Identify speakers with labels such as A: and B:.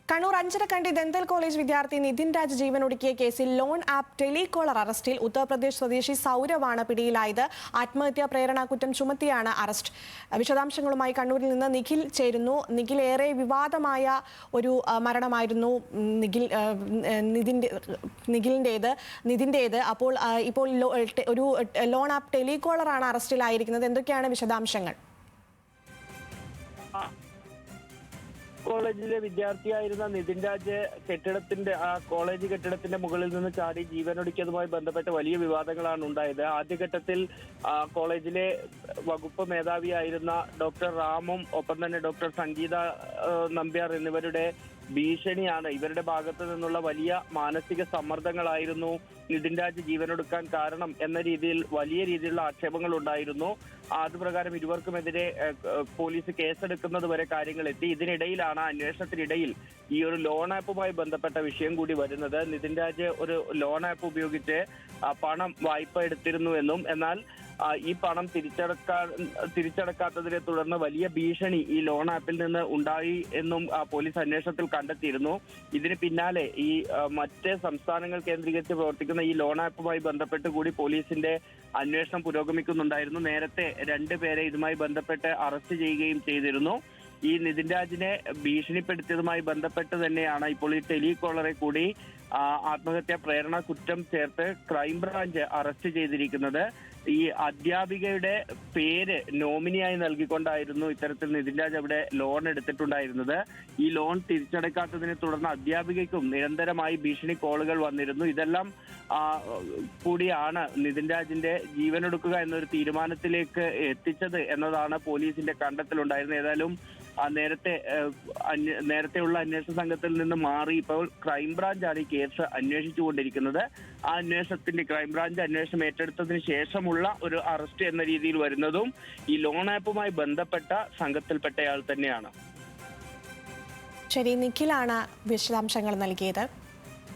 A: Kannur Anjarakandy dental college വിദ്യാർത്ഥി നിതിൻ രാജ് ജീവനൊടുക്കിയ കേസിൽ ലോൺ ആപ്പ് ടെലികോളർ അറസ്റ്റിൽ ഉത്തർപ്രദേശ് സ്വദേശി സൗരവാണ് പിടിയിലായത്. ആത്മഹത്യാ പ്രേരണ കുറ്റം ചുമത്തിയാണ് അറസ്റ്റ്. വിശദാംശങ്ങളുമായി കണ്ണൂരിൽ നിന്ന് നിഖിൽ ചേരുന്നു. നിഖിൽ, ഏറെ വിവാദമായ ഒരു മരണമായിരുന്നു നിതിൻ്റേത്. അപ്പോൾ ഇപ്പോൾ ഒരു ലോൺ ആപ്പ് ടെലികോളറാണ് അറസ്റ്റിലായിരിക്കുന്നത്. എന്തൊക്കെയാണ് വിശദാംശങ്ങൾ?
B: കോളേജിലെ വിദ്യാർത്ഥിയായിരുന്ന നിതിൻ രാജ് കോളേജ് കെട്ടിടത്തിന്റെ മുകളിൽ നിന്ന് ചാടി ജീവനൊടുക്കിയതുമായി ബന്ധപ്പെട്ട് വലിയ വിവാദങ്ങളാണ് ഉണ്ടായത്. ആദ്യഘട്ടത്തിൽ കോളേജിലെ വകുപ്പ് മേധാവിയായിരുന്ന ഡോക്ടർ റാമും ഒപ്പം തന്നെ ഡോക്ടർ സംഗീത നമ്പ്യാർ എന്നിവരുടെ ഭീഷണിയാണ്, ഇവരുടെ ഭാഗത്തു നിന്നുള്ള വലിയ മാനസിക സമ്മർദ്ദങ്ങളായിരുന്നു നിതിൻ രാജ് ജീവനൊടുക്കാൻ കാരണം എന്ന രീതിയിൽ വലിയ രീതിയിലുള്ള ആക്ഷേപങ്ങൾ ഉണ്ടായിരുന്നു. അതുപ്രകാരം ഇരുവർക്കുമെതിരെ പോലീസ് കേസെടുക്കുന്നത് വരെ കാര്യങ്ങൾ എത്തി. ഇതിനിടയിലാണ് അന്വേഷണത്തിനിടയിൽ ഈ ഒരു ലോൺ ആപ്പുമായി ബന്ധപ്പെട്ട വിഷയം കൂടി വരുന്നത്. നിതിൻ രാജ് ഒരു ലോൺ ആപ്പ് ഉപയോഗിച്ച് പണം വായ്പ എടുത്തിരുന്നുവെന്നും എന്നാൽ ഈ പണം തിരിച്ചടക്കാത്തതിനെ തുടർന്ന് വലിയ ഭീഷണി ഈ ലോൺ ആപ്പിൽ നിന്ന് ഉണ്ടായി എന്നും പോലീസ് അന്വേഷണത്തിൽ കണ്ടെത്തിയിരുന്നു. ഇതിന് പിന്നാലെ ഈ മറ്റ് സംസ്ഥാനങ്ങൾ കേന്ദ്രീകരിച്ച് പ്രവർത്തിക്കുന്ന ഈ ലോൺ ആപ്പുമായി ബന്ധപ്പെട്ട് കൂടി പോലീസിന്റെ അന്വേഷണം പുരോഗമിക്കുന്നുണ്ടായിരുന്നു. നേരത്തെ 2 പേരെ ഇതുമായി ബന്ധപ്പെട്ട് അറസ്റ്റ് ചെയ്യുകയും ചെയ്തിരുന്നു. ഈ നിതിൻ രാജിനെ ഭീഷണിപ്പെടുത്തിയതുമായി ബന്ധപ്പെട്ട് തന്നെയാണ് ഇപ്പോൾ ഈ ടെലികോളറെ കൂടി ആത്മഹത്യാ പ്രേരണ കുറ്റം ചേർത്ത് ക്രൈംബ്രാഞ്ച് അറസ്റ്റ് ചെയ്തിരിക്കുന്നത്. ഈ അധ്യാപികയുടെ പേര് നോമിനിയായി നൽകിക്കൊണ്ടായിരുന്നു ഇത്തരത്തിൽ നിതിൻ രാജ് അവിടെ ലോൺ എടുത്തിട്ടുണ്ടായിരുന്നത്. ഈ ലോൺ തിരിച്ചടക്കാത്തതിനെ തുടർന്ന് അധ്യാപികയ്ക്കും നിരന്തരമായി ഭീഷണി കോളുകൾ വന്നിരുന്നു. ഇതെല്ലാം കൂടിയാണ് നിതിൻ രാജിന്റെ ജീവനൊടുക്കുക എന്നൊരു തീരുമാനത്തിലേക്ക് എത്തിച്ചത് എന്നതാണ് പോലീസിന്റെ കണ്ടെത്തലുണ്ടായിരുന്നത്. ഏതായാലും നേരത്തെയുള്ള അന്വേഷണ സംഘത്തിൽ നിന്ന് മാറി ഇപ്പോൾ ക്രൈംബ്രാഞ്ചാണ് ഈ കേസ് അന്വേഷിച്ചുകൊണ്ടിരിക്കുന്നത്. ആ ക്രൈംബ്രാഞ്ച് അന്വേഷണം ഏറ്റെടുത്തതിന് ശേഷമുള്ള ഒരു അറസ്റ്റ് എന്ന രീതിയിൽ വരുന്നതും ഈ ലോൺ ആപ്പുമായി ബന്ധപ്പെട്ട സംഘത്തിൽപ്പെട്ടയാൾ തന്നെയാണ്.
A: ശരി, നിഖിലാണ് വിശദാംശങ്ങൾ നൽകിയത്.